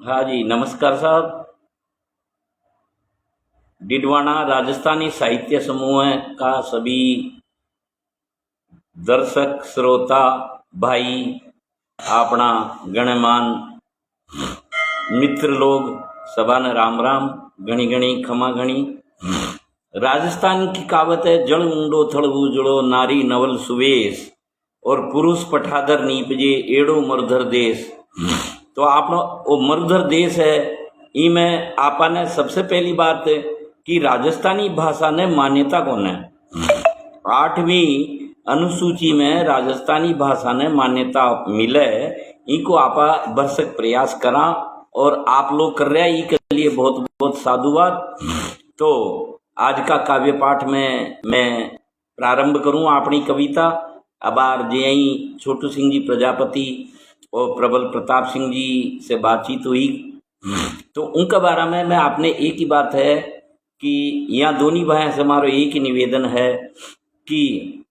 हाँ जी, नमस्कार साहब। डिडवाना राजस्थानी साहित्य समूह का सभी दर्शक श्रोता भाई, अपना गणमान मित्र लोग सभा ने राम राम, घणी घणी खमा घणी। राजस्थान की कहावत है, जल ऊंडो थड़ उजड़ो, नारी नवल सुवेश और पुरुष पठादर नीपजे, एड़ो मरधर देश। तो आप वो मरधर देश है, इमें आपने सबसे पहली बात कि राजस्थानी भाषा ने मान्यता कौन है। 8वीं अनुसूची में राजस्थानी भाषा ने मान्यता मिले, इनको आपा भरसक प्रयास करा और आप लोग कर रहे हैं, इसके लिए बहुत बहुत साधुवाद। तो आज का काव्य पाठ में मैं प्रारंभ करूं अपनी कविता। अबार जे छोटू सिंह जी प्रजापति और प्रबल प्रताप सिंह जी से बातचीत हुई, तो उनके बारे में मैं आपने एक ही बात है कि यहाँ दोनों भाइयों से हमारा एक ही निवेदन है कि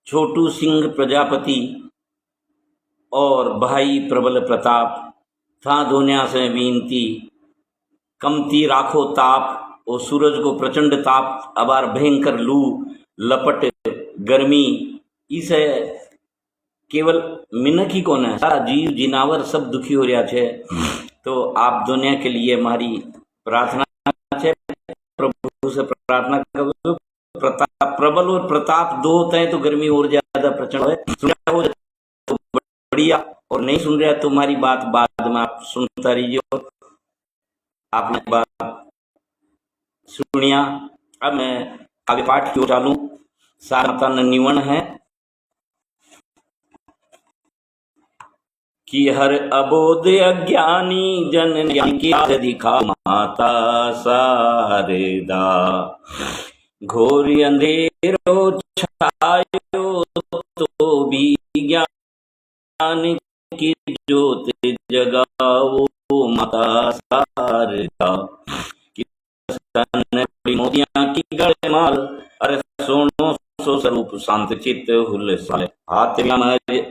छोटू सिंह प्रजापति और भाई प्रबल प्रताप था दोनिया से विनती, कमती राखो ताप और सूरज को प्रचंड ताप, अबार भयंकर लू लपट गर्मी, इसे केवल मिनक ही कौन है, सारा जीव जिनावर सब दुखी हो रहा है। तो आप दुनिया के लिए हमारी प्रार्थना है, प्रभु से प्रार्थना करो। प्रताप प्रबल और प्रताप दो होते हैं तो गर्मी और ज्यादा प्रचंड है। सुन रहा हो तो बढ़िया, और नहीं सुन रहा तो हमारी बात बाद में आप सुनता रहिए। आपने बात सुनिया, अब मैं आगे पाठ क्यों चालू। सारता निवण है कि हर अबोध अज्ञानी जन की दिखा माता शारदा, घोर अंधेरो छायो तो भी ज्ञान की ज्योत जगाओ माता शारदा। मोतियां की गढ़माल, अरे सोनो सो स्वरूप शांत चित्त हुलसाल, हाथ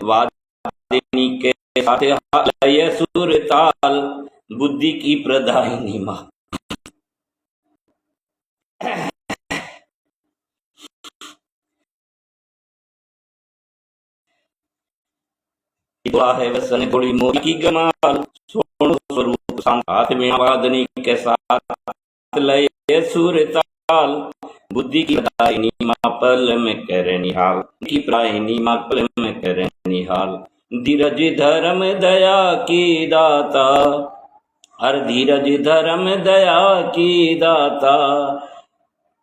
वादिनी के साथ लय सुर ताल, बुद्धि की प्रदायिनी माँ। है वसन थोड़ी मोती की गमाल, सोनो स्वरूप शांत, हाथ में वादनी के साथ लय सुर ताल, बुद्धि की प्रदायिनी माँ पल में करे निहाल, की प्रायिनी माँ पल में करे निहाल। धीरज धर्म दया की दाता, हर धीरज धर्म दया की दाता,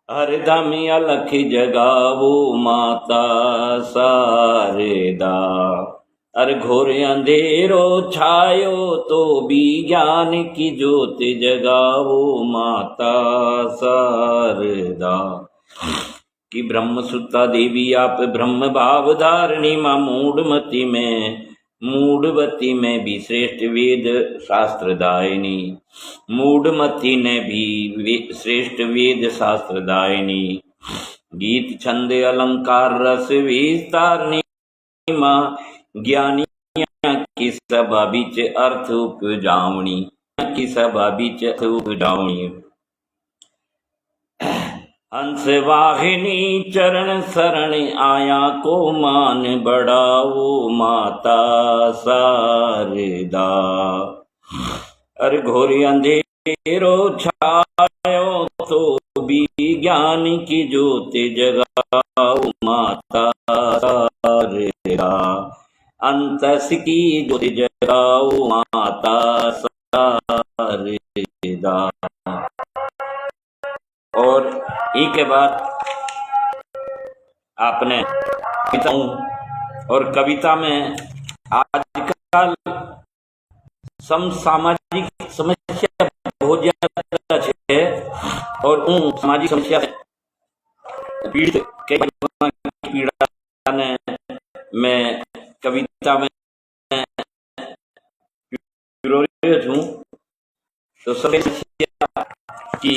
हर धमी अलख जगावो माता शारदा। अरे घोर अंधेरो छायो तो भी ज्ञान की ज्योत जगावो माता शारदा। कि ब्रह्म सुता देवी आप ब्रह्म भाव धारणी माँ, मूढ़मती में भी श्रेष्ठ वेद शास्त्र दायिनी, मूढ़मती ने भी श्रेष्ठ वेद शास्त्र दायिनी। गीत छंद अलंकार रस विस्तारणी माँ, ज्ञानिया की सभा बीच अर्थ उपजावणी, की सभा बीच अर्थ उपजावणी। हंस वाहिनी चरण शरण आया को मान बढ़ाओ माता शारदा। अरे घोर अंधेरो छायो तो भी ज्ञान की ज्योत जगाओ माता शारदा, अंतस की ज्योत जगाओ माता शारदा। और के बाद आपने और कविता में आजकल समसामाजिक समस्या बहुत ज्यादा है, और उन सामाजिक समस्या से पीड़ित पीड़ा ने मैं कविता में हूँ। तो समस्या की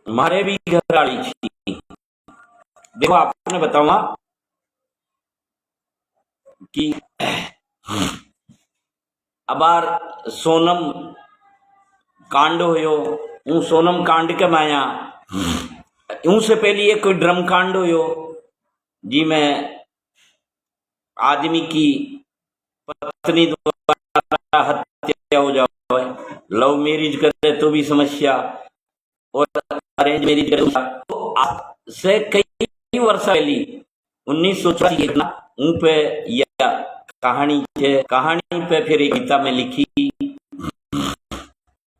हमारे भी घरवाली थी। देखो आपने बताऊंगा कि अबार सोनम कांड होयो, ऊ सोनम कांड के माया ऊं से पहले एक ड्रम कांड होयो जी में आदमी की पत्नी द्वारा हत्या हो जाए, लव मैरिज करे तो भी समस्या और अरेंज मैरिज करे तो से कई वर्ष पहले 1984 उन पे यह कहानी है। कहानी पे फिर एक गीता में लिखी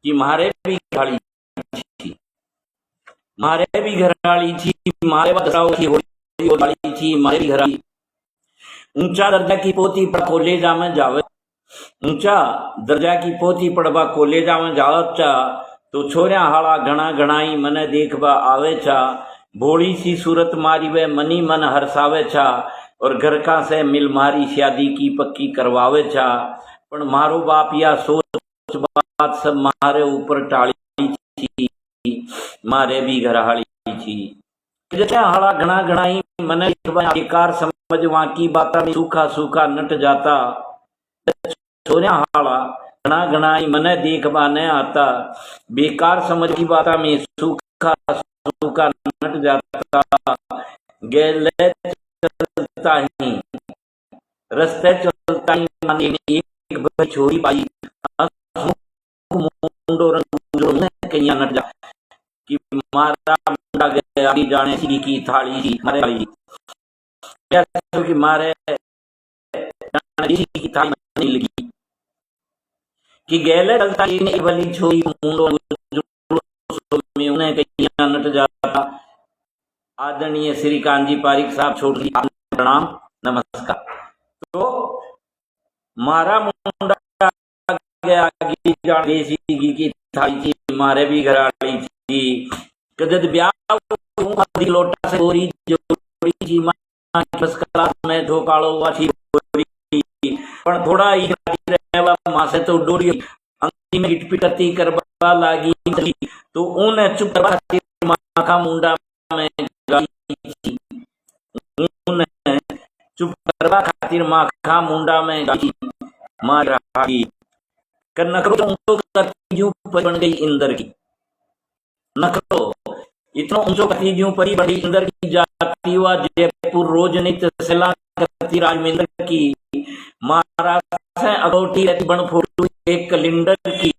कि मारे भी घराली थी, मारे भी घराली थी, मारे बदलाव की होली थी, मारे भी घराली ऊंचा दर्जा की पोती पर कॉलेजा में जावे, ऊंचा दर्जा की पोती पढ़वा कॉलेजा में जावत चा तो छोरिया हाड़ा घना घणाई मने देखवा आवे छा, भोली सी सूरत मारी वे मनी मन हरसावे छा और घर का से मिल मारी शादी की पक्की करवावे छा। पण मारो बाप या सोच बात सब मारे ऊपर टाली थी, मारे भी घरहाली थी। हाड़ा घना घणाई मने बेकार समझ वाकी बाता में सूखा सूखा नट जाता, छोरिया हाड़ा घना घनाई मने देखवा न आता, बेकार समझ की बाता में सूखा सूखा नट जाता, गेले चलता ही रस्ते चलता ही माने एक भाई छोरी पाई मुंडो रंग कहीं नट जा कि मारा मुंडा गया जाने की थाली थी मारे वाली कि मारे की थाली नहीं लगी कि गेले चलता ही भली छोरी मुंडो में उन्हें कहीं नट जाता। आदरणीय श्री कांजी पारिक साहब छोड़ दी, प्रणाम नमस्कार। तो मारा मुंडा गया देसी की थाली थी, मारे भी घराली थी, कदद ब्याह लोटा से गोरी जोड़ी जी बस क्लास में धोकालो हुआ थी पण थोड़ा ही रहवा मां से तो डोरी अंगी में इटपिटती करवा लागी तो ऊने चुप करवा माखा मुंडा में गाली थी, ऊने चुप करवा खातिर माखा मुंडा में गाली मार रही कर नकरो ऊंचो करती जूं बन गई इंदर की, नकरो इतना ऊंचो करती जूं परी बड़ी इंदर की जाती हुआ जयपुर रोज नित्य सलाह करती राजमेंद्र की, महाराज से अगौटी रहती बन फोटो एक कलिंडर की,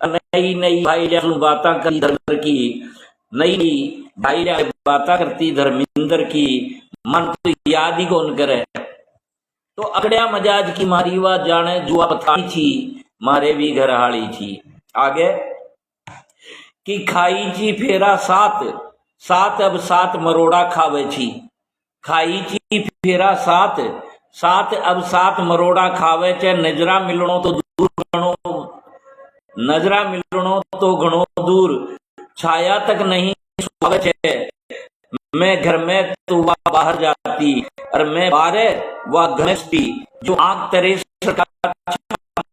नई नई भाई बाता करती धर्मेंद्र की, नई भाई बाता करती धर्मेंद्र की, मन तो याद ही कौन करे। तो अकड़िया मजाज की मारी हुआ जाने जुआ पथाई थी, मारे भी घरहाली थी। आगे कि खाई थी फेरा सात, सात अब सात मरोड़ा खावे थी, खाई थी फेरा सात, सात अब सात मरोड़ा खावे चे, नजरा मिलनो तो दूर घणो, नजरा मिलनो तो घणो दूर, छाया तक नहीं सुहावे चे, मैं घर में तो वह बाहर जाती और मैं बारे वह घनस्ती, जो आंख तेरे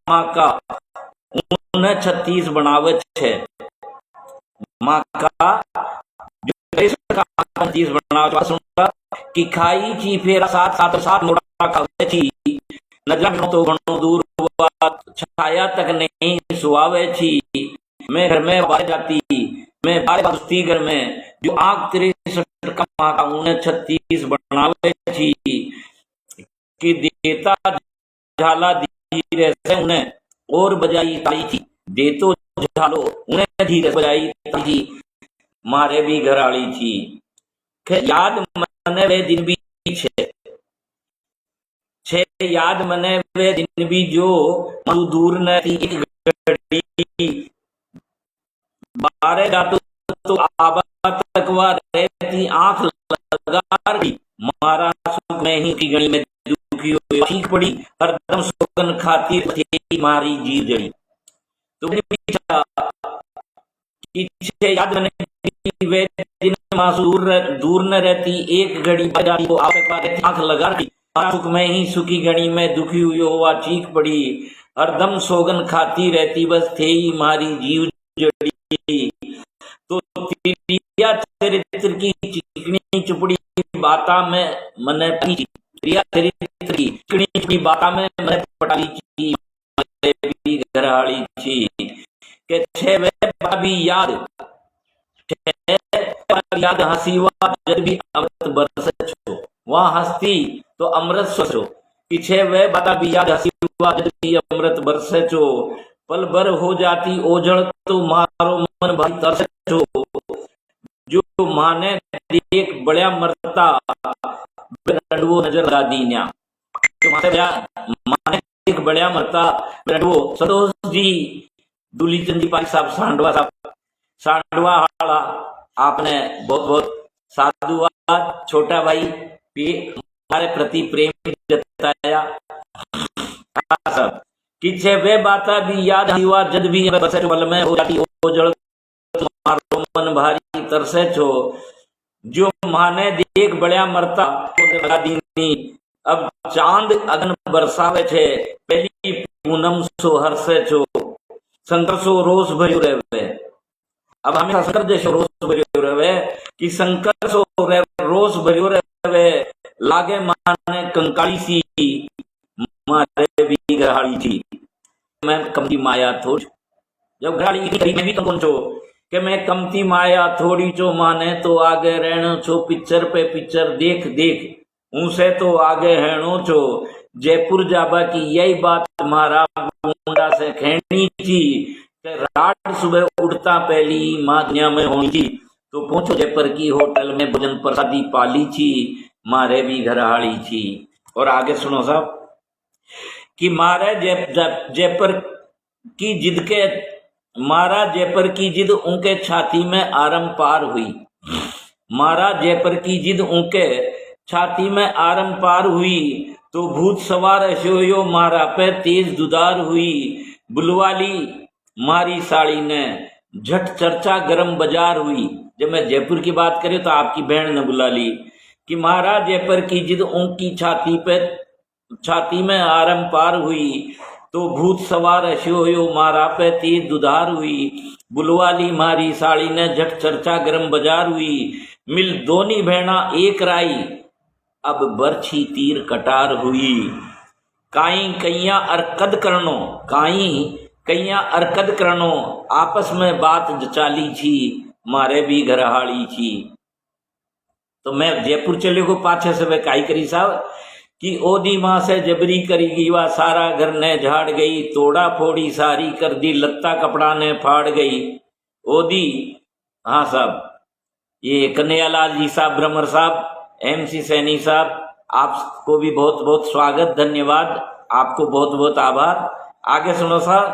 माँ का उन्हें 36 बनावे छे, माँ का जो 36 बनावे सुनता कि खाई थी फेरा सात, सात सात मोड़ा खावे थी, नजर तो घणो दूर छाया तक नहीं सुहावे थी, मैं घर में बाहर जाती, मैं बारे बस्ती घर में, जो आंख 63 का माँ का उन्हें 36 बनावे थी, कि देता झाला धीरे से उन्हें और बजाई ताली थी, दे तो झालो उन्हें धीरे बजाई ताली थी, मारे भी घराली थी। याद मने वे दिन भी छे याद मने वे दिन भी जो मधु दूर न थी, एक घड़ी बारे जातो तो आबा तक वह रहती आंख लगा रही, मारा सुख में ही गणी में दुखी हुई ठीक पड़ी, हरदम सोगन खाती थी मारी जीव जड़ी। तो याद मने वे दिन दूर न रहती, एक घड़ी बजाती तो आंख लगा रही, सुख में ही सुखी घड़ी में दुखी हुई हुआ चीख पड़ी, हरदम सोगन खाती रहती बस थे ही मारी जीव जड़ी। तो चरित्र की चिकनी चुपड़ी बाता में मने प्रिया चरित्र की चिकनी बाता में मैं पटाली छी भी घरहाली छी के छे वे भाभी याद याद हंसी हुआ जब भी अमृत बरस छो वहां हंसती तो अमृत सोचो पीछे वे बाता भी याद हंसी हुआ जब भी अमृत बरस छो पल भर हो जाती ओझड़ तो मारो मन भाई तरस छो जो माने देख बड़ा मरता रंडवो नजर लगा दीन्या तो माने देख बड़ा मरता रंडवो संतोष जी दूलीचंद जी पारी साहब सांडवा हाड़ा आपने बहुत बहुत साधुवाद छोटा भाई हमारे प्रति प्रेम जताया सब किछे वे बाता भी याद हुआ जद भी बसे बल में हो जाती ओझड़ तुम्हारो मन भारी तरसे छो जो माने देख बड़ा मरता दीनी अब चांद अगन बरसावे छे पहली पूनम सो हरसे छो शंकर सो रोष भर्यो रहे अब हमें शंकर जैसे रोष भर्यो रहे कि शंकर सो रोष भर्यो रहे लागे माने कंकाली सी मारे भी घरहाली थी मैं कमती माया थोड़ी जब घरहाली में भी कौन छो कि मैं कमती माया थोड़ी चो माने तो आगे रहनो छो पिक्चर पे पिक्चर देख देख उनसे तो आगे रहनो छो जयपुर जाबा की यही बात तुम्हारा मुंडा से खेनी थी रात सुबह उठता पहली माँ दुनिया में होनी थी तो पहुंचो जयपुर की होटल में भोजन प्रसादी पाली थी मारे भी घरहाली थी। और आगे सुनो साहब कि मारे जयपुर की जिद के मारा जयपुर की जिद उनके छाती में आरम पार हुई मारा जयपुर की जिद उनके छाती में आरम पार हुई तो भूत सवार अशोयो मारा पे तेज दुदार हुई बुलवाली मारी साड़ी ने झट चर्चा गरम बाजार हुई। जब मैं जयपुर की बात करें तो आपकी बहन ने बुला ली कि महाराज जयपुर की जिद उनकी छाती में आरम पार हुई तो भूत सवार अशोयो मारा पे तेज दुधार हुई बुलवाली मारी साड़ी ने झट चर्चा गरम बाजार हुई मिल दोनी बहना एक राई अब बरछी तीर कटार हुई काई कैया अरकद करनो आपस में बात जचाली छी मारे भी घरहाली छी। तो मैं जयपुर चले को पाछे से वे काई करी साहब कि ओदी माँ से जबरी करी गई वा सारा घर ने झाड़ गई तोड़ा फोड़ी सारी कर दी लत्ता कपड़ा ने फाड़ गई ओदी। हाँ साहब ये कन्हैयालाल जी साहब ब्रह्मर साहब MC सैनी साहब आपको भी बहुत बहुत स्वागत धन्यवाद आपको बहुत बहुत आभार। आगे सुनो साहब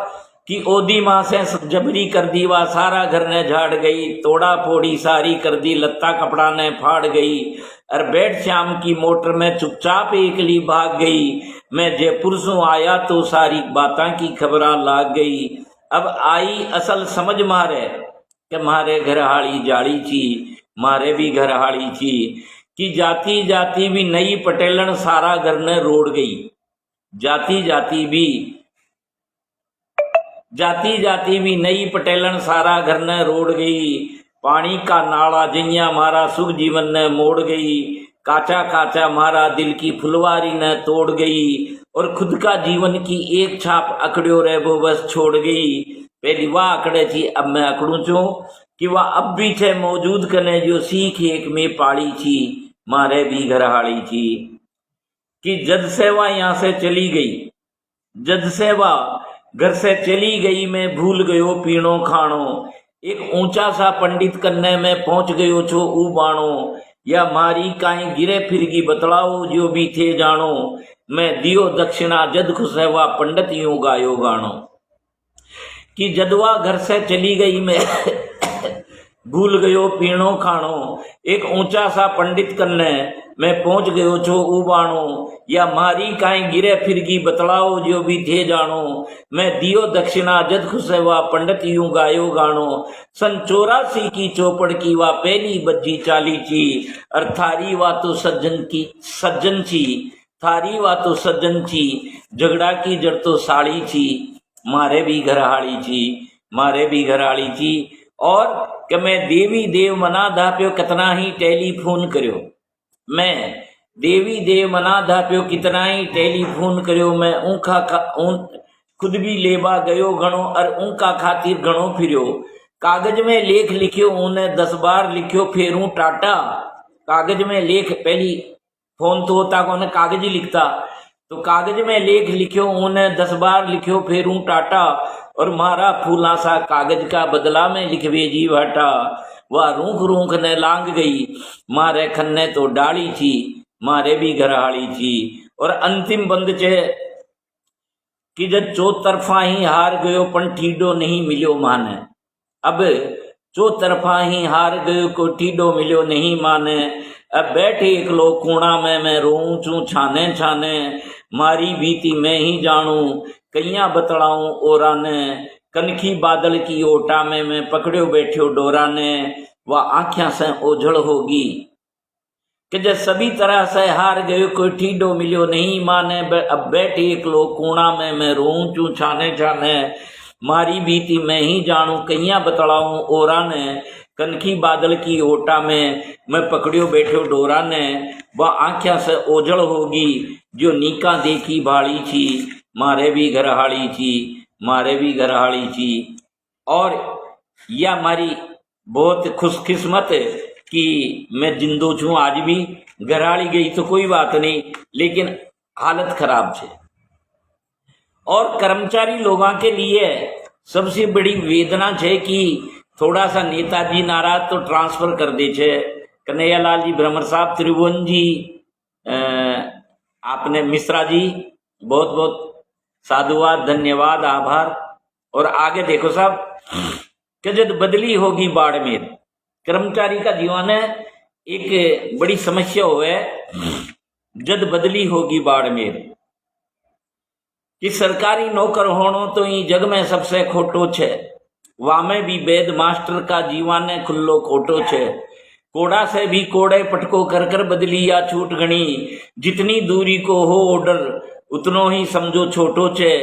कि ओदी माँ से जबरी कर दी वा सारा घर ने झाड़ गई तोड़ा फोड़ी सारी कर दी लत्ता कपड़ा ने फाड़ गई और बैठ श्याम की मोटर में चुपचाप एकली भाग गई मैं जयपुर से आया तो सारी बातां की खबरा लाग गई अब आई असल समझ मारे कि मारे घरहाली जाड़ी थी मारे भी घरहाली थी कि जाती जाती भी नई पटेलन सारा घर ने रोड़ गई जाती जाती भी नई पटेलन सारा घर ने रोड़ गई पानी का नाला जैया मारा सुख जीवन ने मोड़ गई काचा काचा मारा दिल की फुलवारी ने तोड़ गई और खुद का जीवन की एक छाप अकड़ियो रे वो बस छोड़ गई पहली वाह अकड़े थी अब मैं अकड़ू छू कि वह अब भी थे मौजूद कने जो सीख एक में पाड़ी थी मारे भी घरहाली थी कि जद से वह यहाँ से चली गई जद से वह घर से चली गई मैं भूल गयो पीणो खाणो एक ऊंचा सा पंडित कन्ने में पहुंच गयो छो ऊ बाणो या मारी काई गिरे फिरगी बतलाओ जो भी थे जानो मैं दियो दक्षिणा जद खुश है वह पंडित यूं गायो गाणो कि जदवा घर से चली गई मैं भूल गयो पीणो खाणो एक ऊंचा सा पंडित कन्ने मैं पहुंच गयो छो उबाणो या मारी काई गिरे फिरगी बतलाओ जो भी थे जानो मैं दियो दक्षिणा जद खुसे वा पंडित यूं गायो गाणो सन 84 की चौपड़ की वा पहली बज्जी चाली छी और थारी वा तो सज्जन छी थारी वा तो सज्जन छी झगड़ा की जड़ तो साड़ी छी मारे भी घरहाली छी और कि मैं देवी देव मना दा पियो कितना ही टेलीफोन करियो मैं देवी देव मना धाप्यो कितना ही टेलीफोन करियो मैं ऊँखा खुद भी लेबा गयो घणो और ऊँका खातिर घणो फिरियो। कागज में लेख लिखियो उन्हें 10 बार लिखियो फेरूं टाटा। कागज में लेख, पहली फोन तो होता कौन कागज ही लिखता, तो कागज में लेख लिखियो उन्हें 10 बार लिखियो फेरूं टाटा। और मारा फूला सा कागज का बदला में लिखवे जी भाटा। वह रूख रूख ने लांग गई मारे खन्ने तो डाली थी मारे भी घरहाली थी। और अंतिम बंद छे कि जब चौतरफा ही हार गयो पण ठीडो नहीं मिलियो माने। अब चौतरफा ही हार गयो को ठीडो मिलियो नहीं माने। अब बैठे एक लो कूणा में मैं रोऊं चूं छाने छाने। मारी बीती मैं ही जानू कैया बतलाऊं ओरा ने। कनखी बादल की ओटा में मैं पकड़ियो बैठियो डोरा ने। वह आँख्या से ओझल होगी कि जब सभी तरह से हार गयो कोई ठीडो मिलियो नहीं माने। अब बैठे एक लो कूणा में मैं रोऊं चूं छाने छाने। मारी बीती मैं ही जानू कैया बतलाऊं ओरा ने। कनखी बादल की ओटा में मैं पकड़ियो बैठियो डोरा ने। वह आँख्या से ओझल होगी जो नीका देखी भाड़ी थी मारे भी घरहाली थी मारे भी घरहाली थी। और यह हमारी बहुत खुशकिस्मत कि मैं जिंदो छूँ आज भी। घरहाली गई तो कोई बात नहीं, लेकिन हालत खराब है। और कर्मचारी लोगों के लिए सबसे बड़ी वेदना है कि थोड़ा सा नेताजी नाराज तो ट्रांसफर कर दे छे। कन्हैयालाल जी भ्रमर साहब त्रिभुवन जी, आपने मिश्रा जी, बहुत बहुत साधुवाद, धन्यवाद, आभार। और आगे देखो साहब कि जब बदली होगी बाड़मेर, कर्मचारी का जीवन है एक बड़ी समस्या हुए जद बदली होगी बाड़मेर कि सरकारी नौकर होनो तो ई जग में सबसे खोटो छे। वामे भी वेद मास्टर का जीवन है खुल्लो खोटो छे। कोड़ा से भी कोड़े पटको कर कर बदली या छूट गणी। जितनी दूरी को हो ऑर्डर उतनो ही समझो छोटो छे।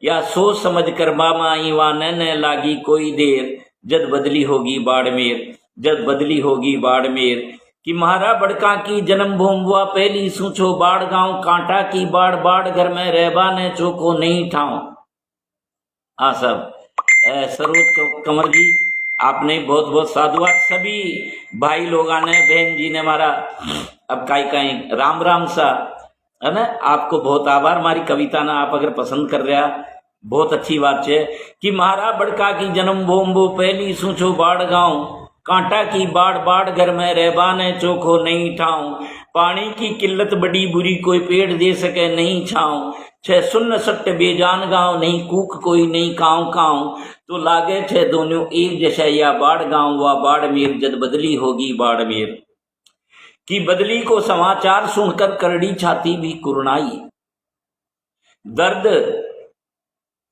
या सोच समझ कर मामा ईवाने ने लागी कोई देर जद बदली होगी बाड़मेर जद बदली होगी बाड़मेर। कि महारा बड़का की जन्मभूमि हुआ पहली सूचो बाड़ गांव कांटा की बाड़ बाड़ घर में रहबा ने चोको नहीं ठाव। हाँ सब सरोज कंवर जी, आपने बहुत बहुत साधुवाद। सभी भाई लोगों ने, बहन जी ने हमारा अब काई राम राम सा है ना, आपको बहुत आभार। हमारी कविता ना आप अगर पसंद कर रहा बहुत अच्छी बात है। कि महारा बड़का की जन्मभूमि वो पहली सूचो बाड़ गांव कांटा की बाड़ बाड़ घर में रहबा ने चोखो नहीं ठाऊं। पानी की किल्लत बड़ी बुरी कोई पेड़ दे सके नहीं छाऊं। छे सुन्न सट्ट बेजान गांव नहीं कूक कोई नहीं कांव कांव। तो लागे छे दोनों एक जैसा या बाड़ गांव व बाड़मेर जद बदली होगी बाड़मेर। की बदली को समाचार सुनकर करड़ी छाती भी कुरनाई। दर्द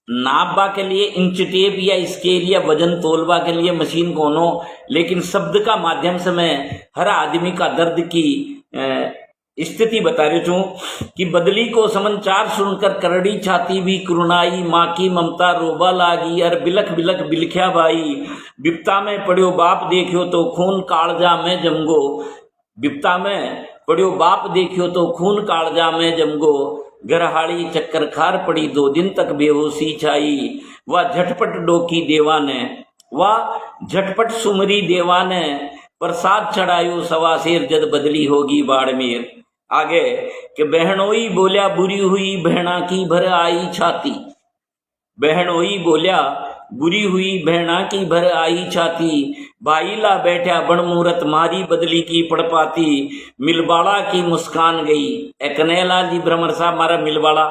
नापबा के लिए इंच टेप या स्केल या वजन तोलबा के लिए मशीन कोनो, लेकिन शब्द का माध्यम से मैं हर आदमी का दर्द की स्थिति बता रही हूँ। कि बदली को समाचार सुनकर करड़ी छाती भी कुरनाई। माँ की ममता रोबा लागी और बिलख बिलख बिलख्या भाई। बिपता में पड़ियो बाप देखियो तो खून कालजा में जमगो। बिपता में पड़ियो बाप देखियो तो खून कालजा में जमगो। घरहाली चक्कर खार पड़ी 2 दिन तक बेहोशी छाई। वह झटपट डोकी देवा ने वह झटपट सुमरी देवा ने। प्रसाद चढ़ायो सवा शेर जद बदली होगी बाड़मेर। आगे कि बहनोई बोलिया बुरी हुई बहना की भर आई छाती। बहनोई बोलिया बुरी हुई बहना की भर आई छाती। भाई ला बैठा बण मूरत मारी बदली की पड़पाती। मिलबाड़ा की मुस्कान गई। कन्हैयालाल जी भ्रमर साहब हमारा मिलबाड़ा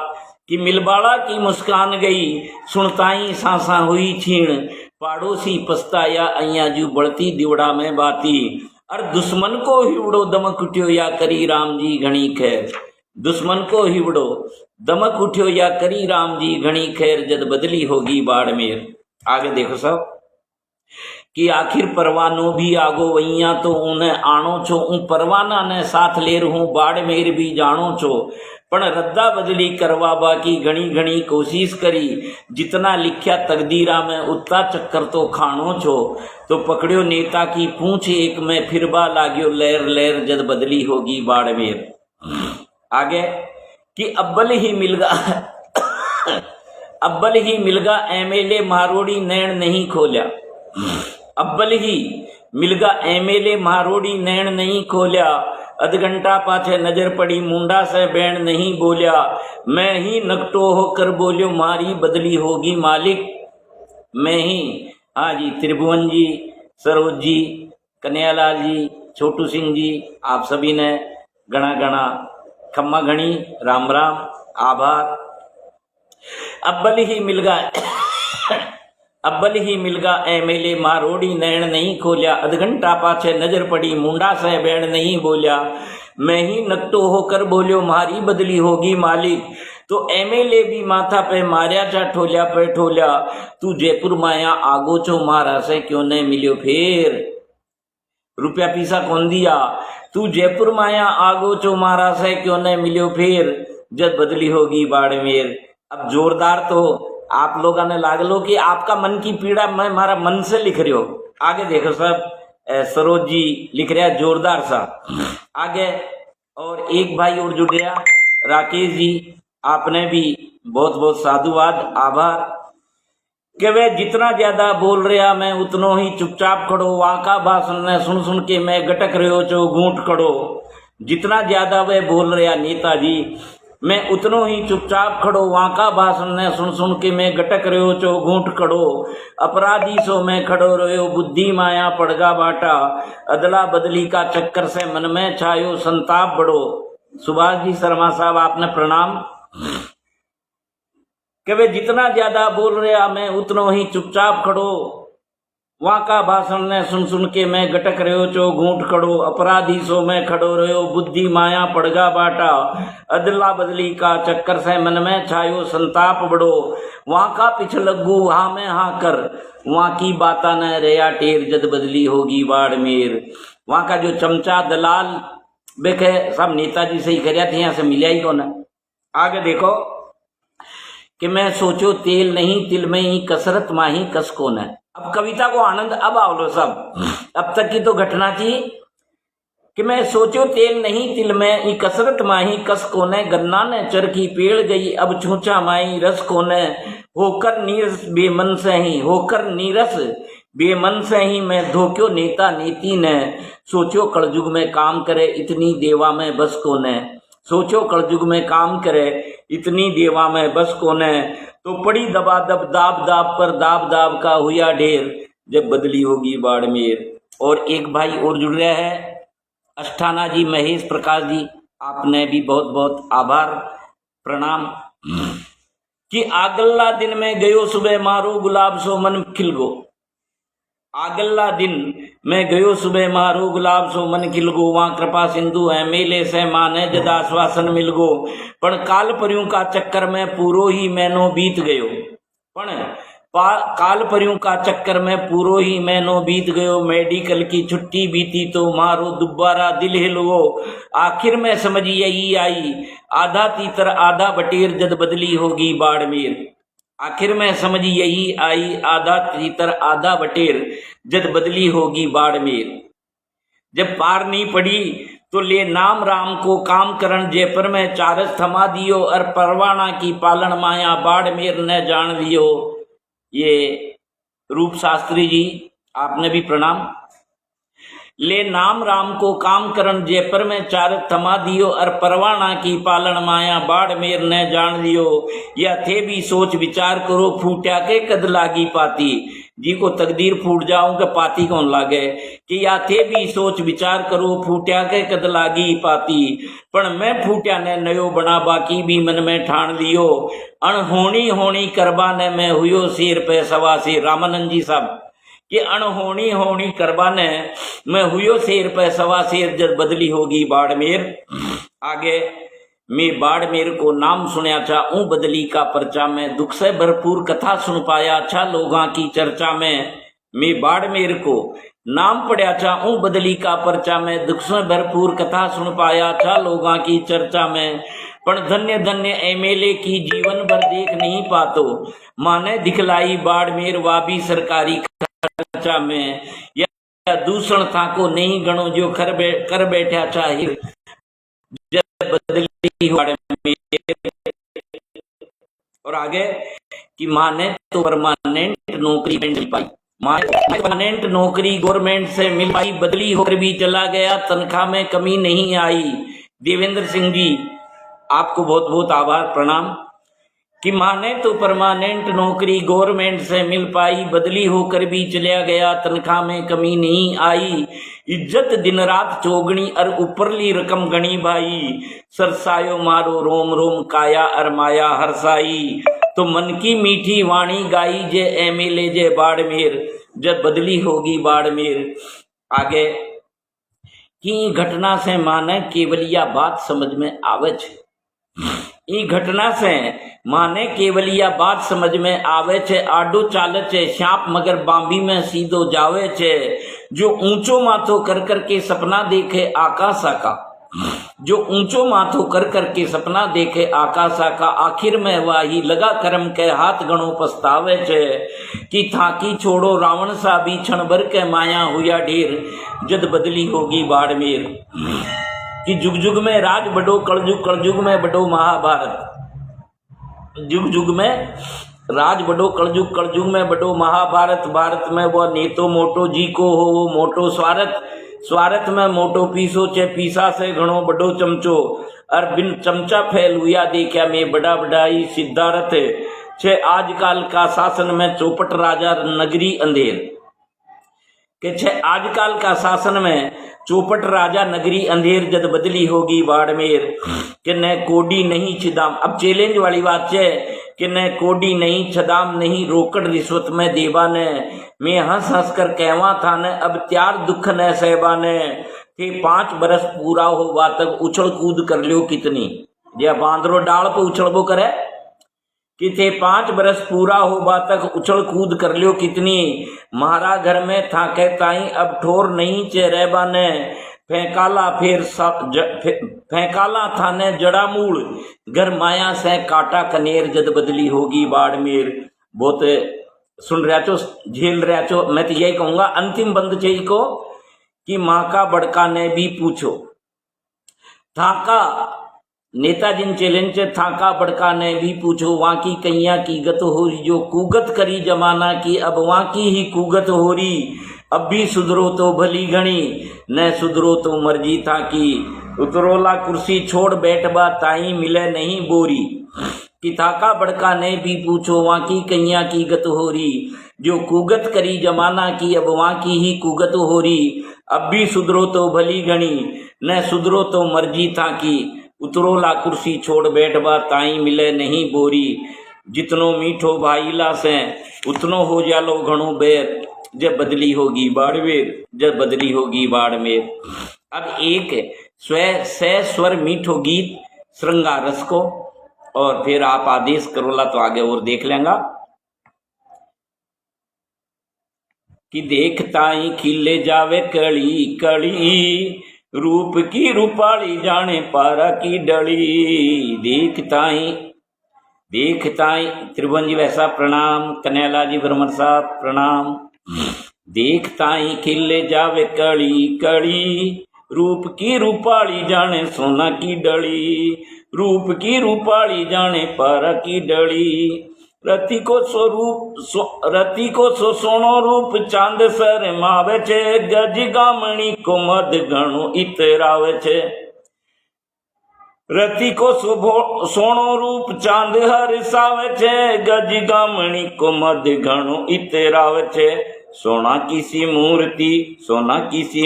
कि मिलबाड़ा की मुस्कान गई। सुनताई सांसा हुई छीण। पाड़ोसी पछताया अइया जू बढ़ती दिवड़ा में बाती। और दुश्मन को हिवड़ो दमक उठ्यो या करी राम जी घणी खैर। दुश्मन को हिवड़ो दमक उठ्यो या करी राम जी घणी खैर जद बदली होगी बाड़मेर। आगे देखो साहब कि आखिर परवानो भी आगो वैया तो उन्हें आणो छो। परवाना ने साथ ले रहूं बाड़मेर भी जानो छो। पण रद्दा बदली करवाबा की घणी घणी कोशिश करी। जितना लिख्या तकदीरा में उतना चक्कर तो खानो छो। तो पकड़ियो नेता की पूंछ एक में फिरबा लाग्यो लहर लहर जद बदली होगी बाड़मेर। आगे कि अब्बल ही मिलगा एमएलए मारोड़ी नैन नहीं खोल्या। अब्बल ही मिलगा एमएलए मारोड़ी नैन नहीं खोल्या। अध घंटा पाछे नजर पड़ी मुंडा से बैण नहीं बोलिया। मैं ही नकटो होकर बोलियो मारी बदली होगी मालिक। मैं ही, हाँ जी, त्रिभुवन जी, सरोज जी, कन्हैयालाल जी, छोटू सिंह जी, आप सभी ने गणा गणा खम्मा घणी राम राम आभार। अब्बल ही मिलगा एमएलए मारोड़ी नैन नहीं खोल्या। अध घंटा पाछे नजर पड़ी मुंडा से बैण नहीं बोलिया। मैं ही नकटो होकर बोलियो मारी बदली होगी मालिक। तो एमएलए भी माथा पे मारिया चा ठोलिया पे ठोलिया। तू जयपुर माया आगो चो मारा से क्यों न मिलियो फेर। रुपया पैसा कौन दिया। तू जयपुर माया आगो चो मारा से क्यों न मिलियो फेर। जब बदली होगी बाड़मेर। अब जोरदार तो आप लोगों ने लाग लो कि आपका मन की पीड़ा मैं हमारा मन से लिख रही हो। आगे देखो सब, सरोज जी लिख रहा है जोरदार सा आगे। और एक भाई और जुड़ गया, राकेश जी, आपने भी बहुत बहुत साधुवाद आभार। कि वे जितना ज्यादा बोल रहा मैं उतनो ही चुपचाप खड़ो। वहां का भाषण ने सुन सुन के मैं गटक रहो चो घूंट खड़ो। जितना ज्यादा वे बोल रहा नेताजी मैं उतनो ही चुपचाप खड़ो। वहां का भाषण ने सुन सुन के मैं गटक रहो चो घूंट खड़ो। अपराधी सो मैं खड़ो रहो बुद्धि माया पड़गा बाटा। अदला बदली का चक्कर से मन में छायो संताप बड़ो। सुभाष जी शर्मा साहब आपने प्रणाम। कि वे जितना ज्यादा बोल रहा मैं उतनो ही चुपचाप खड़ो। वहां का भाषण ने सुन सुन के मैं गटक रहो चो घूंट खड़ो। अपराधी सो मैं खड़ो रहो बुद्धि माया पड़गा बाटा। अदला बदली का चक्कर से मन में छायो संताप बड़ो। वहां का पिछ लगू हाँ में हाँ कर। वहां की बाता न रया टेर जद बदली होगी बाड़मेर। वहां का जो चमचा दलाल बेखे सब नेताजी से ही करया थे, यहाँ से मिला ही कौन। आगे देखो कि मैं सोचो तेल नहीं तिल में ही कसरत माही कस कौन है। अब कविता को आनंद अब आवलो सब। अब तक की तो घटना थी कि मैं सोचो तेल नहीं तिल में ही कसरत माही कस कोने। गन्ना ने चरखी पेड़ गई अब छूचा माई रस कोने। होकर नीरस बेमन से ही, होकर नीरस बेमन से ही मैं धोक्यो नेता नीति ने। सोचो कलयुग में काम करे इतनी देवा में बस कोने। सोचो कलयुग में काम करे इतनी देवा में बस कोने। तो पड़ी दबा दब दाब दाब पर दाब दाब का हुआ ढेर जब बदली होगी बाड़मेर। और एक भाई और जुड़ रहा है, अष्टाना जी, महेश प्रकाश जी, आपने भी बहुत बहुत आभार प्रणाम। कि आगल्ला दिन में गयो सुबह मारो गुलाब सो मन खिल गो। आगल्ला दिन मैं गयो सुबह मारो गुलाब सो मन खिल गो। वहां कृपा सिंधु है मेले से माने जदा श्वासन मिल गो। पण काल परियों का चक्कर में पूरो ही मैनो बीत गयो। पण काल परियों का चक्कर में पूरो ही मैनो बीत गयो। मेडिकल की छुट्टी बीती तो मारो दोबारा दिल हिल गो। आखिर में समझ यही आई आधा तीतर आधा बटेर जद बदली होगी बाड़मेर। आखिर में समझ यही आई आधा तीतर आधा बटेर जद बदली होगी बाड़मेर। जब पार नहीं पड़ी तो ले नाम राम को काम करण जयपुर में चारस थमा दियो। और परवाना की पालन माया बाड़मेर ने जान दियो। ये रूप शास्त्री जी, आपने भी प्रणाम। ले नाम राम को काम करण जयपुर में चार थमा दियो। और परवाना की पालन माया बाड़मेर ने जान दियो। या थे भी सोच विचार करो फूट्या के कद लागी पाती। जी को तकदीर फूट जाऊं के पाती कौन लागे। कि या थे भी सोच विचार करो फूट्या के कद लागी पाती। पण मैं फूट्या ने नयो बना बाकी भी मन में ठान लियो। अणहोनी होनी करबा ने मैं हुयो शेर पे सवा शेर। रामानंद जी साहब कि अणहोनी होनी करबा ने मैं हुयो शेर पे सवा शेर जब बदली होगी बाड़मेर। आगे मैं बाड़मेर को नाम सुनया था ऊं बदली का पर्चा में। दुख से भरपूर कथा सुन पाया अच्छा लोगों की चर्चा में। मैं बाड़मेर को नाम पढ़या था ऊं बदली का पर्चा में। दुख से भरपूर कथा सुन पाया अच्छा लोगों की चर्चा में। पण धन्य धन्य एमएलए की जीवन भर देख नहीं पातो। माने दिखलाई बाड़मेर वाबी सरकारी खर्चा में। या दूषण था को नहीं गणो जो कर बैठा चाहे जब बदली हो बाड़मेर। और आगे कि माँ ने तो परमानेंट नौकरी मिल पाई, माँ ने परमानेंट नौकरी गवर्नमेंट से मिल पाई, बदली होकर भी चला गया, तनख्वाह में कमी नहीं आई। देवेंद्र सिंह जी आपको बहुत बहुत आभार प्रणाम। कि माँ ने तो परमानेंट नौकरी गवर्नमेंट से मिल पाई, बदली होकर भी चला गया, तनख्वाह में कमी नहीं आई। इज्जत दिन रात चौगनी और ऊपरली रकम गणी भाई, सरसायो मारो रोम रोम काया और माया हरसाई। तो मन की मीठी वाणी गाई जे एमएलए जे बाड़मेर, जब बदली होगी बाड़मेर। आगे की घटना से माने केवलिया बात समझ में आवे छे। ई घटना से माने केवलिया बात समझ में आवे छे। आडो चाले छे श्याप मगर बांबी में सीधो जावे छे। जो ऊंचो माथो कर करके सपना देखे आकाशा का, जो ऊंचो माथो कर करके सपना देखे आकाशा का, आखिर में वाही लगा कर्म के हाथ गणो पछतावे छे। कि थाकी छोड़ो रावण सा भी क्षण भर के माया हुआ ढेर, जद बदली होगी बाड़मेर। कि जुग जुग में राज बड़ो कलयुग, कलयुग में बड़ो महाभारत। जुग जुग में राज बड़ो कलयुग, कलयुग में बड़ो महाभारत। भारत में वो नेतो मोटो जी को हो वो मोटो स्वार्थ, स्वार्थ में मोटो पीसो चे पीसा से घणो बड़ो चमचो। और बिन चमचा फैल हुआ देखा में बड़ा बड़ाई सिद्धार्थ छे। आजकल का शासन में चौपट राजा नगरी अंधेर, के छे आजकल का शासन में चौपट राजा नगरी अंधेर, जद बदली होगी बाड़मेर। कि न कोडी नहीं छिदाम, अब चैलेंज वाली बात है कि न कोडी नहीं छदाम नहीं रोकड़ रिश्वत में देवा ने। मैं हंस हंस कर कहवा था न अब त्यार दुख न सहबा ने। थे 5 बरस पूरा होवा तक उछल कूद कर लियो कितनी, जे बांदरो डाल पे उछलबो करे। कि थे 5 बरस पूरा होबा तक उछल कूद कर लियो कितनी। महारा घर में था कहताई अब ठोर नहीं चेहरेबा ने। फेंकाला फिर फेंकाला था ने जड़ा मूल, घर माया से काटा कनेर, जद बदली होगी बाड़मेर। बहुत सुन रहा छो, झेल रहा छो। मैं तो यही कहूंगा अंतिम बंद चाहिए को कि माँ का बड़का ने भी पूछो थाका, नेताजी चैलेंज थाका बड़का ने भी पूछो। वहां की कैया की गत हो रही, जो कुगत करी जमाना की अब वहां की ही कुगत हो रही। अब भी सुधरो तो भली घणी, न सुधरो तो मर्जी था की। उतरोला कुर्सी छोड़ बैठबा ताई मिले नहीं बोरी। कि थाका बड़का ने भी पूछो वहां की कैया की गत हो रही, जो कुगत करी जमाना की अब वहां की ही कुगत हो रही। अब भी सुधरो तो भली घणी, न सुधरो तो मर्जी था की। उतरोला कुर्सी छोड़ बैठबा ताई मिले नहीं बोरी। जितनो मीठो भाईला से उतनो हो जालो घणो बैर, जब बदली होगी बाड़मेर, जब बदली होगी बाड़मेर। अब एक स्वर मीठो गीत श्रृंगार रस को, और फिर आप आदेश करोला तो आगे और देख लेंगा। कि देखता ही खिले जावे कली कली, रूप की रूपाली जाने पारा की डली। देखता ही त्रिभुवन जी वैसा प्रणाम, कन्हैया जी ब्रह्मन साहब प्रणाम। देखता ही खिले जावे कली कली, रूप की रूपाली जाने सोना की डली। रूप की रूपाली जाने पारा की डली। रति को सोनो रूप चांद सर मावे छे, गज गामणी को मद घणो इतरावे छे। रति को सोनो रूप चांद हरसावे छे, गज गामणी को मद घणो इतरावे छे। सोना की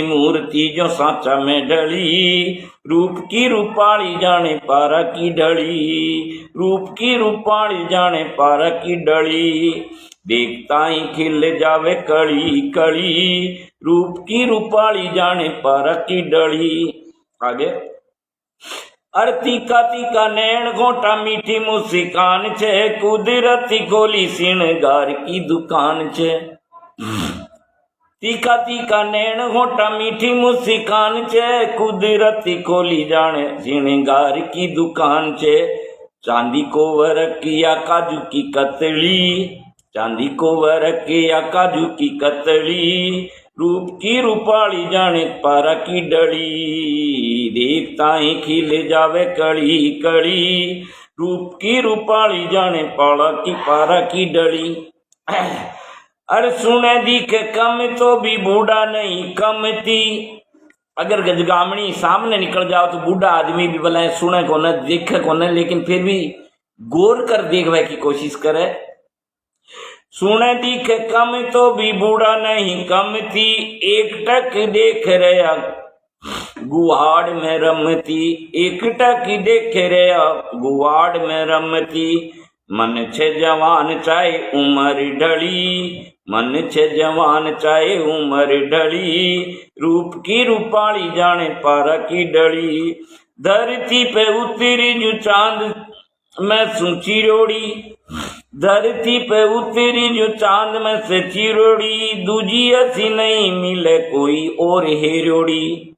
मूर्ति जो सांचा में ढली, रूप की रूपाली जाने पारा की डली। रूप की रूपाली जाने पारा की डली। देखता ही खिल जावे कली कली, रूप की रूपाली जाने पारा की डली। आगे तीका तीका नैन घोटा मीठी मुस्कान छे, कुदरती गोली सिंगार की दुकान छे। तीका तीका नैन घोटा मीठी मुस्कान छे, कुदरती खोली जाने सिंगार की दुकान छे। चांदी को वर्क किया काजू की कतली, चांदी को वर्क किया काजू की कतली। रूप की रूपाली जाने पारा की डली, देखता ही खिल जावे कड़ी कड़ी। रूप की रूपाली जाने पारा की डली। अरे सुने दिखे कम तो भी बूढ़ा नहीं कम थी। अगर गजगामणी सामने निकल जाओ तो बूढ़ा आदमी भी भले सुने को न देखे को न, लेकिन फिर भी गौर कर देखने की कोशिश करे। सुने दिखे कम तो भी बूढ़ा नहीं कम थी, एक टक देख रहा गुवाड़ में रमती, एक टक देख रहा गुवाड़ में रमती। मन छे जवान चाहे उम्र ढली, मन छे जवान चाहे उम्र ढली। रूप की रूपाली जाने पारा की डली। धरती पे उतरी जो चांद मैं सू चिरोड़ी, धरती पे उतरी जो चांद में से चिरोड़ी। दूजी ऐसी नहीं मिले कोई और हेरोड़ी।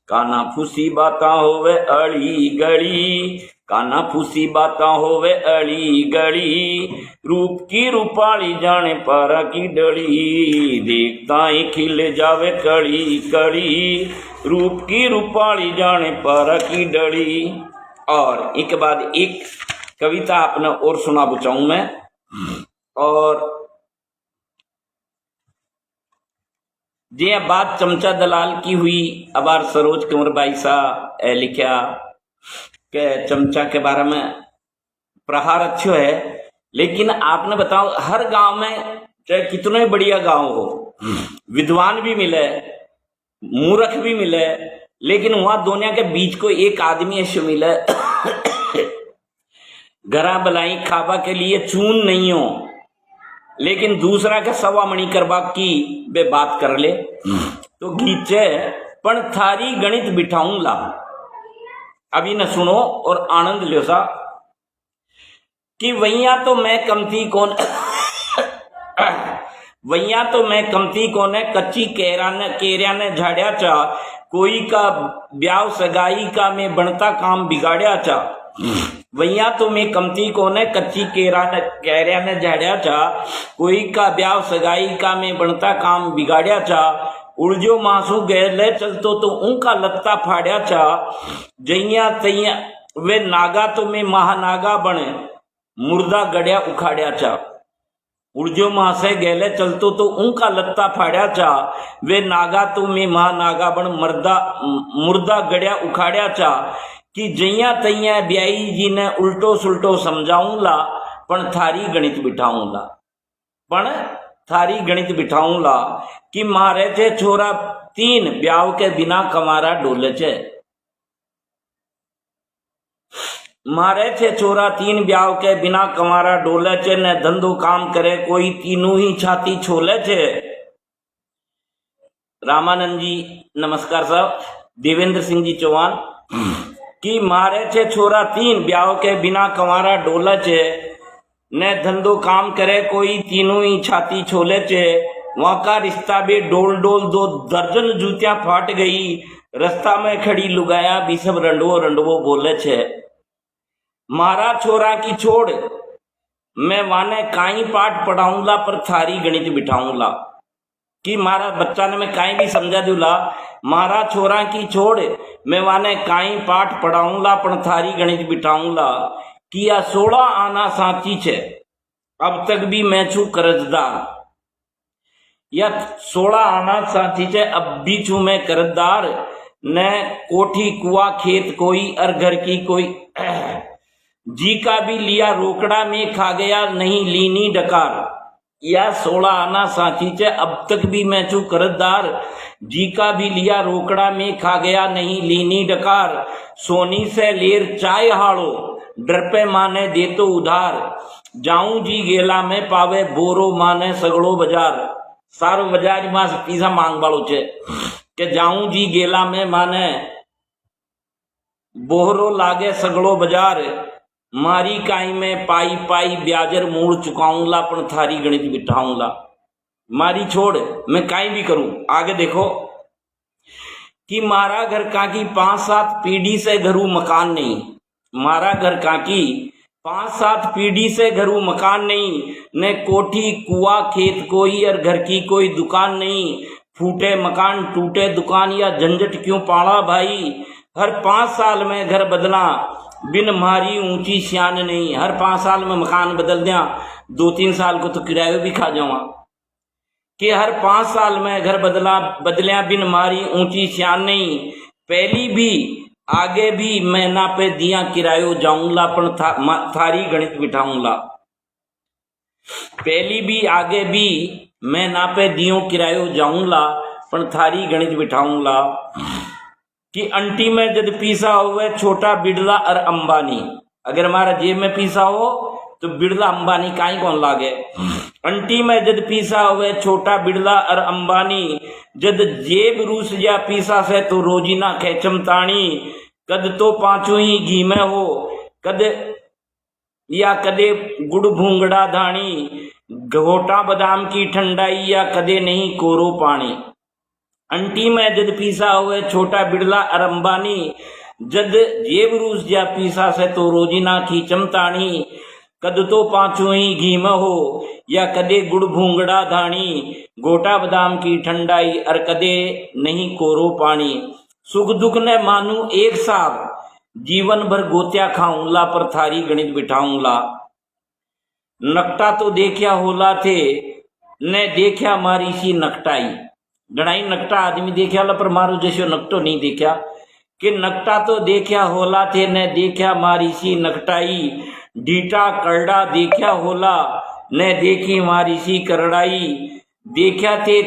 काना फूसी बाता होवे अड़ी गड़ी, काना फूसी बाता होवे अड़ी गड़ी। रूप की रूपाली जाने पारा की डली, देखता ही खिल जावे कड़ी कड़ी। रूप की रूपाली जाने पारा की डली। और एक बाद एक कविता आपने और सुना बुचाऊं मैं। और जे बात चमचा दलाल की हुई, अबार सरोज कंवर बाई सा लिखा के चमचा के बारे में प्रहार अच्छो है, लेकिन आपने बताओ हर गांव में चाहे कितना ही बढ़िया गांव हो, विद्वान भी मिले मूर्ख भी मिले, लेकिन वहां दोनों के बीच को एक आदमी ऐसे मिले घरा बलाई खाबा के लिए चून नहीं हो, लेकिन दूसरा का सवा मणि करबा की बे बात कर ले तो गीचे पण थारी गणित बिठाऊं ला। अभी न सुनो और आनंद लो सा कि वैया तो मैं कमती कौन वैया तो मैं कमती कौन है, कच्ची केरिया ने झाड़िया चा। कोई का ब्याव सगाई का मैं बनता काम बिगाड़िया चा। वैया तो मैं कमती कौन है, कच्ची केरिया ने झाड़िया चा। कोई का ब्याव सगाई का मैं बनता काम बिगाड़िया चा। उड़जो मासू गैले चलतो तो उनका लत्ता फाड़िया चा। जैया तैया वे नागा तो मैं महानागा बने मुर्दा गड़िया उखाड़िया चा। उड़जो मासे गैले चलतो तो उनका लत्ता फाड़िया चा। वे नागा तो मैं महानागा बन मुर्दा गड़िया उखाड़िया चा। कि जैया तैया ब्याई जी ने उल्टो सुल्टो समझाऊंला, पण थारी गणित बिठाऊंला, पण थारी गणित बिठाऊंला। कि मारे थे छोरा 3 ब्याव के बिना कमारा डोले छे। मारे थे छोरा 3 ब्याव के बिना कमारा डोले छे। ने धंधो काम करे कोई तीनों ही छाती छोले छे। रामानंद जी नमस्कार साहब, देवेंद्र सिंह जी चौहान। कि मारे छे छोरा 3 ब्याव के बिना कमारा डोले छे। ने धंधो काम करे कोई तीनों ही छाती छोले छे। वहां का रिश्ता भी डोल डोल 2 दर्जन जूतियां फाट गई। रास्ता में खड़ी लुगाया भी सब रंडवो रंडवो बोले छे। मारा छोरा की छोड़ मैं वाने काई पाठ पढ़ाऊंला, पर थारी गणित बिठाऊंला। कि मारा बच्चा ने मैं काई भी समझा दूला। मारा छोरा की छोड़ मैं वाने काई पाठ पढ़ाऊंला, पर थारी गणित बिठाऊंला। कि या 16 आना साची छे, अब तक भी मैं छू कर्जदार। या 16 आना साची छे, अब भी छू मैं कर्जदार। न कोठी कुआ खेत कोई और घर की कोई। जी का भी लिया रोकड़ा में खा गया नहीं लीनी डकार। या 16 आना साची छे, अब तक भी मैं छू कर्जदार। जी का भी लिया रोकड़ा में खा गया नहीं लीनी डकार। सोनी से लेर चाय हाड़ो, डर पे माने दे तो उधार। जाऊं जी गेला में पावे बोरो माने सगड़ो बाजार। सारो बाजार में पीसा मांग वालों छे के जाऊं जी गेला में माने बोहरो लागे सगड़ो बाजार। मारी काई में पाई पाई ब्याजर मूड़ चुकाऊंला, पण थारी गणित बिठाऊंला। मारी छोड़ मैं काई भी करूं। आगे देखो कि मारा घर काकी 5-7 पीढ़ी से घरू मकान नहीं। मारा घर काकी 5-7 पीढ़ी से घरू मकान नहीं। न कोठी कुआ खेत कोई और घर की कोई दुकान नहीं। फूटे मकान टूटे दुकान या झंझट क्यों पाड़ा भाई। हर 5 साल में घर बदला बिन मारी ऊंची शान नहीं। हर 5 साल में मकान बदल दिया, 2-3 साल को तो किराए भी खा जाऊंगा। कि हर 5 साल में घर बदलिया बिन मारी ऊंची शान नहीं। पहली भी आगे भी मैं ना पे दिया किरायो जाऊंगा पण थारी गणित बिठाऊंगा। पहली भी आगे भी मैं ना पे दियो किरायो जाऊंगा पण थारी गणित बिठाऊंगा। कि अंटी में जद पीसा हुए छोटा बिड़ला और अंबानी। अगर हमारा जेब में पीसा हो तो बिड़ला अंबानी काई कौन लागे। अंटी में जद पीसा हुए छोटा बिड़ला और अंबानी। जद जेब रूस या पीसा से तो रोजीना खेचम ताणी। कद तो पांचों ही घी में हो कद या कदे गुड़ भूंगड़ा धानी। घोटा बादाम की ठंडाई या कदे नहीं कोरो पानी। अंटी में जद पीसा हुए छोटा बिड़ला और अंबानी। जद जेब रूस या पीसा से तो रोजीना खींचम ताणी। कद तो पांचों ही घी में हो या कदे गुड़ भूंगड़ा धानी। गोटा बादाम की ठंडाई और कदे नहीं कोरो पानी। सुख दुख ने मानू एक साथ जीवन भर गोत्या खाऊंला पर थारी गणित बिठाऊंला। नकटा तो देखया होला थे ने देखया मारी सी नकटाई। घणाई नकटा आदमी देखया होला पर मारो जैसो नकटो नहीं देखा। कि नकटा तो देखया होला थे ने देखया मारी सी नकटाई। डीटा करड़ा देखया होला ने देखी मारी सी करड़ाई। देखया थे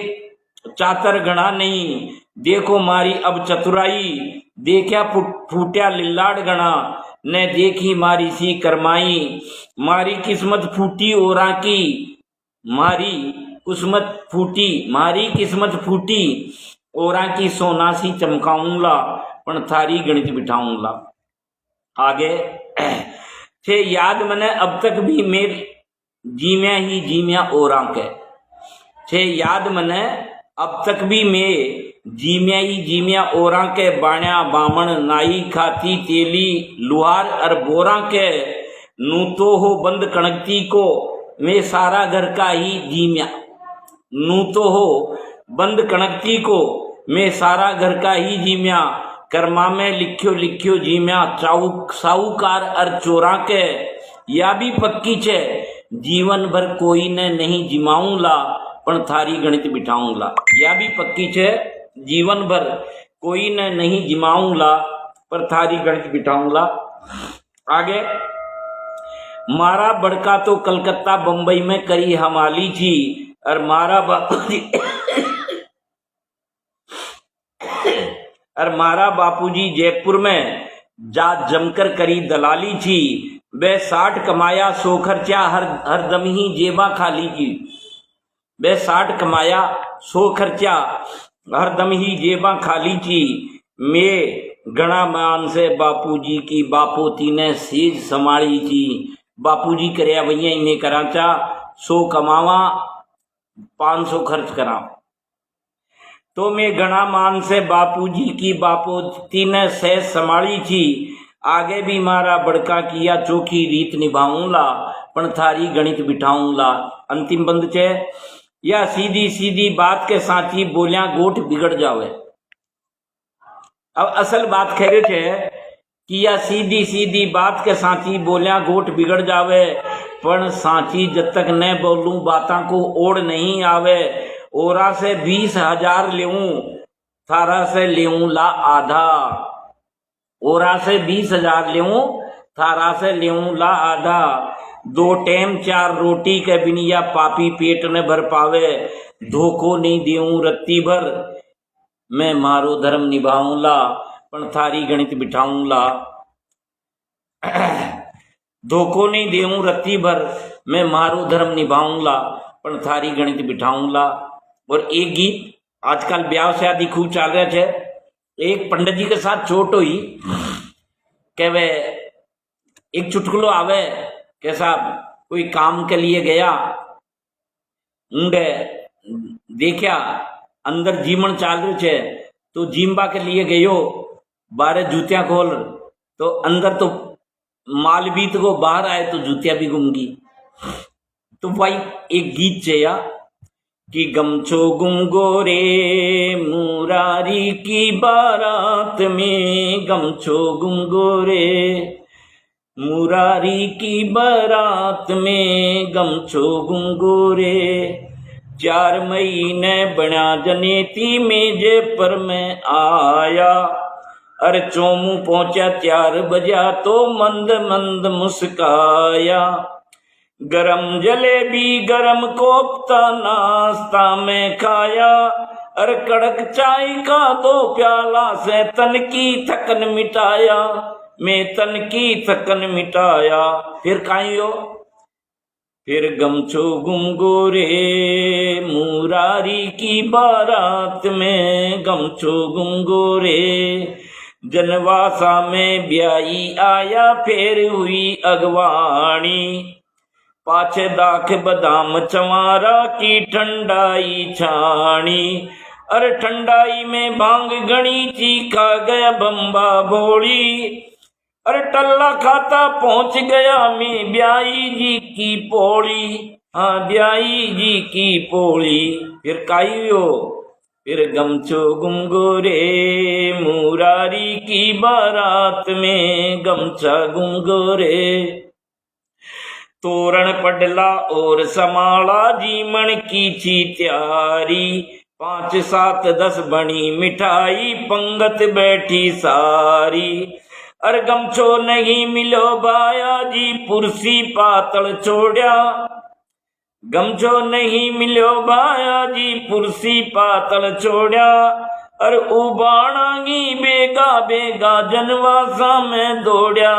चातर घना नहीं देखो मारी अब चतुराई। देखया फूट्या लिल्लाड़ गणा ने देखी मारी सी करमाई। मारी किस्मत फूटी ओरा की मारी किस्मत फूटी ओरा की सोना सी चमकाऊंगा पण थारी गणित बिठाऊंगा। आगे थे याद मने अब तक भी मेर जीम्या ही जीम्या ओरा के। थे याद मने अब तक भी मैं जीम्या ही जीम्या ओरा के। बाण्या बामण नाई खाती तेली लुहार और बोरा के। नू तो हो बंद कणकती को मैं सारा घर का ही जीम्या। नू तो हो बंद कणकती को मैं सारा घर का ही जीम्या। कर्मा में लिख्यो जीम्या साहूकार और चोरा के। या भी पक्की छे जीवन भर कोई ने नहीं जिमाऊंला पण थारी गणित बिठाऊंगा। या भी पक्की छे जीवन भर कोई ने नहीं जिमाऊंगा पर थारी गणित बिठाऊंगा। आगे मारा बड़का तो कलकत्ता बंबई में करी हमाली थी और मारा बापूजी जयपुर में जा जमकर करी दलाली थी। वे 60 कमाया 100 खर्चा हर दम ही जेबा खाली की। वे 60 कमाया 100 खर्चा हर दम ही जेबा खाली थी। मैं घना मान से बापूजी की बापोती ने सेज संभाली थी। बापूजी करया भैया मैं कराचा 100 कमावा 500 खर्च करा। तो मैं घना मान से बापूजी की बापोती ने सेज संभाली थी। आगे भी मारा बड़का किया चोखी रीत निभाऊंगा पण थारी गणित बिठाऊंगा। अंतिम बंद छे या सीधी सीधी बात के साची बोलिया गोठ बिगड़ जावे। अब असल बात कह रहे थे कि या सीधी सीधी बात के साची बोलिया गोठ बिगड़ जावे पण साची जब तक न बोलूं बातां को ओढ़ नहीं आवे। ओरा से 20,000 लेऊं थारा से लेऊं ला आधा। ओरा से 20,000 लेऊं थारा से लेऊं ला आधा। 2 टाइम 4 रोटी के बिनिया पापी पेट न भर पावे। धोखो नहीं देऊं रत्ती भर मैं मारो धर्म निभाऊंगा पण थारी गणित बिठाऊंगा। धोखो नहीं देऊं रत्ती भर मैं मारो धर्म निभाऊंगा पण थारी गणित बिठाऊंगा। और एक गीत आजकल ब्याह शादी खूब चल रहा है। एक पंडित जी के साथ चोट हुई कि वे एक चुटकुलो आवे के साहब कोई काम के लिए गया ऊंडे देखा अंदर जीमन चाल रहे छे तो जीमबा के लिए गयो बारे जूतियां खोल तो अंदर तो माल भी तो बाहर आए तो जूतियां भी गुम गई। तो भाई एक गीत छे या कि गमछो गुम गोरे मुरारी की बारात में, गमछो गुम गोरे मुरारी की बारात में, गमछो गुम गोरे। 4 महीने बना जनेती मेजे पर मैं आया, अरे चोमू पहुंचा 4 बजा तो मंद मंद मुस्काया। गरम जलेबी गरम कोफ्ता नाश्ता में खाया, अरे कड़क चाय का 2 प्याला से तन की थकन मिटाया, मैं तन की थकन मिटाया। फिर खाइयो, फिर गमछो गुम गोरे मुरारी की बारात में, गमछो गुम गोरे। जनवासा में ब्याई आया फिर हुई अगवानी, पाछे दाख बदाम चमारा की ठंडाई छानी, अरे ठंडाई में भांग गणी चीखा गया बम्बा भोली, अरे टल्ला खाता पहुंच गया मैं ब्याई जी की पोली, हाँ ब्याई जी की पोली। फिर काइयो, फिर गमछो गुम गोरे मुरारी की बारात में, गमछा गुम गोरे। तोरण पडला और समाला जीमन की छी त्यारी, 5 7 10 बनी मिठाई पंगत बैठी सारी, अरे गमछो नहीं मिलो बाया जी पुरसी पातल छोड़ा, गमछो नहीं मिलो बाया जी पुरसी पातल छोड़ा, अरे उबाणागी बेगा बेगा जनवासा में दौड़ा,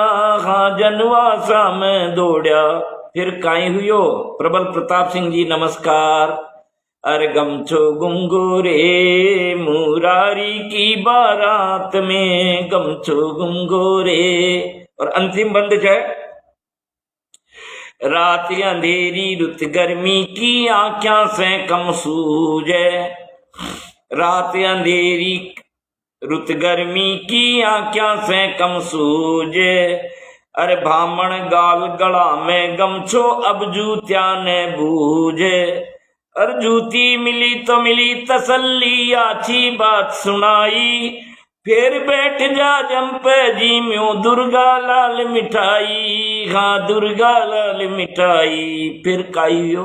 हाँ जनवासा में दौड़ा। फिर काई हुयो, प्रबल प्रताप सिंह जी नमस्कार। अरे गमछो गुम गोरे मुरारी की बारात में, गमछो गुम गोरे। और अंतिम बंद है, रात अंधेरी रुत गर्मी की आंखें से कम सूझे, रात अंधेरी रुत गर्मी की आंखें से कम सूझे, अरे भामण गाल गला में गमछो अब जूतिया ने बूझे, अरे जूती मिली तो मिली तसल्ली अच्छी बात सुनाई, फिर बैठ जा जंपे जी म्यों दुर्गा लाल मिठाई, हाँ दुर्गा लाल मिठाई। फिर काइयो,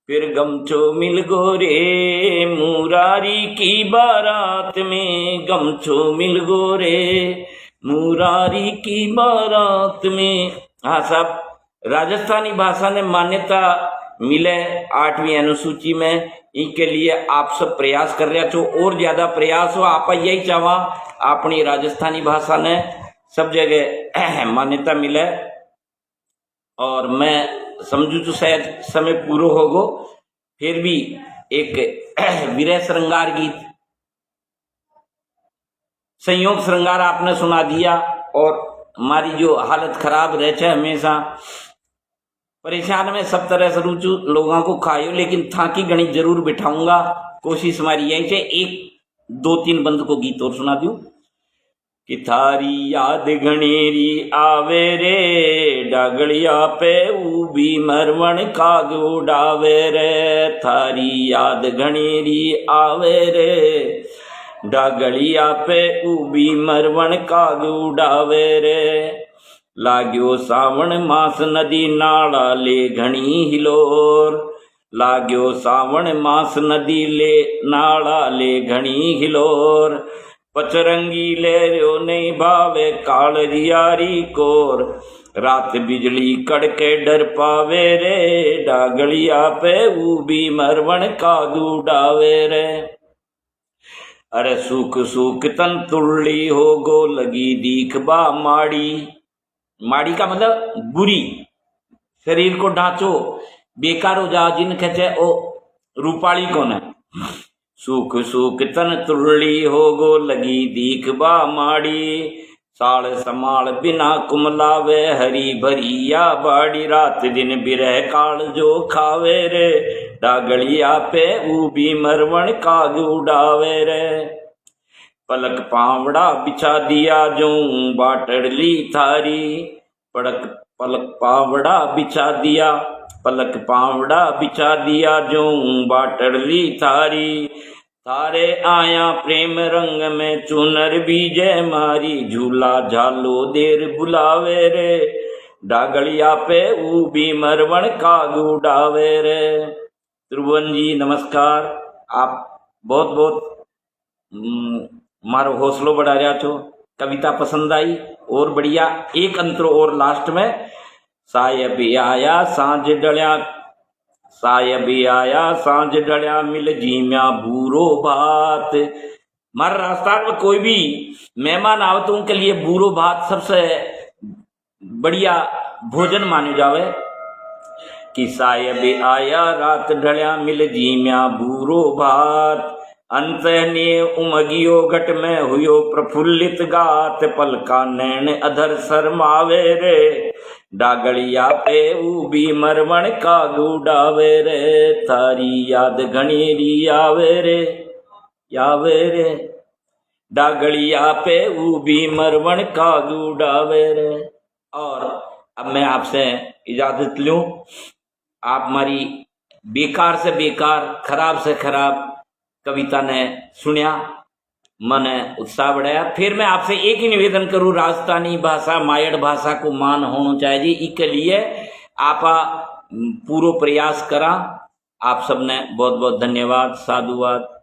फिर गमछो मिल गोरे मुरारी की बारात में, गमछो मिल गोरे मुरारी की बारात में। हाँ साहब, राजस्थानी भाषा ने मान्यता मिले 8वीं अनुसूची में, इनके लिए आप सब प्रयास कर रहे हो, और ज्यादा प्रयास हो। आप यही चाहवा अपनी राजस्थानी भाषा ने सब जगह मान्यता मिले, और मैं समझू तो शायद समय पूरा होगो, फिर भी एक विरह श्रृंगार गीत संयोग श्रृंगार आपने सुना दिया। और हमारी जो हालत खराब रहे हमेशा परेशान में सब तरह से रुचु लोगों को खायो, लेकिन थाकी गणित जरूर बिठाऊंगा। कोशिश हमारी यही है, 1 2 3 बंद को गीत और सुना दूं कि थारी याद घनेरी आवे रे डागलिया पे उबी मरवण काग उड़ावे रे, थारी याद घनेरी आवे रे डागलिया पे उबी मरवण काग उड़ावे रे, लाग्यो सावण मास नदी नाला ले घणी हिलोर, लाग्यो सावण मास नदी ले नाला ले घणी हिलोर, पचरंगी ले रो नहीं भावे कालरियारी कोर, रात बिजली कड़के डर पावे रे डागलिया पे उबी मरवण काग उड़ावे रे, अरे सूख सूख तन तुल्ली हो गो लगी दीख बा माड़ी, माड़ी का मतलब बुरी, शरीर को ढांचो बेकार हो जा जिन कहते ओ रूपाली कौन है। सूख सूख तन तुल्ली हो गो लगी दीख बा माड़ी, साल समाल बिना कुमलावे हरी भरिया बाड़ी, रात दिन बिरह काल जो खावे रे डागलिया पे उबी मरवण काग उड़ावे रे, पलक पावड़ा बिछा दिया जो बाटड़ली थारी, पलक पावड़ा बिछा दिया पलक पावड़ा बिछा दिया जो बाटरली थारी, थारे आया प्रेम रंग में चुनर बीजे मारी, झूला झालो देर बुलावे रे, डागड़िया पे ऊबी मरवण कागू डावे रे। त्रिभुवन जी नमस्कार, आप बहुत बहुत मारो हौसलो बढ़ा रहा छो। कविता पसंद आई और बढ़िया। एक अंतरो और लास्ट में, साय भी आया सांझ डलिया, साय भी आया सांझ डलिया, मिल जीम्या बूरो भात। मारे राजस्थान में कोई भी मेहमान आवत उनके लिए बूरो भात सबसे बढ़िया भोजन माने जावे। कि साय भी आया रात ढलिया, मिल जीम्या बूरो भात, अंत ने उमगियो घट में हुयो प्रफुल्लित गात, पलका नैन अधर शर्मावे रे, डागड़िया पे ऊबी मरवण कागू डावे रे, थारी याद घणीरी आवे रे, यावे रे, डागड़िया पे ऊबी मरवण कागू डावे रे। और अब मैं आपसे इजाजत लूं। आप हमारी बेकार से बेकार, खराब से खराब कविता ने सुनिया, मन उत्साह बढ़ाया। फिर मैं आपसे एक ही निवेदन करूं, राजस्थानी भाषा मायड़ भाषा को मान होना चाहिए, इसके लिए आप पूरा प्रयास करा। आप सबने बहुत बहुत धन्यवाद, साधुवाद।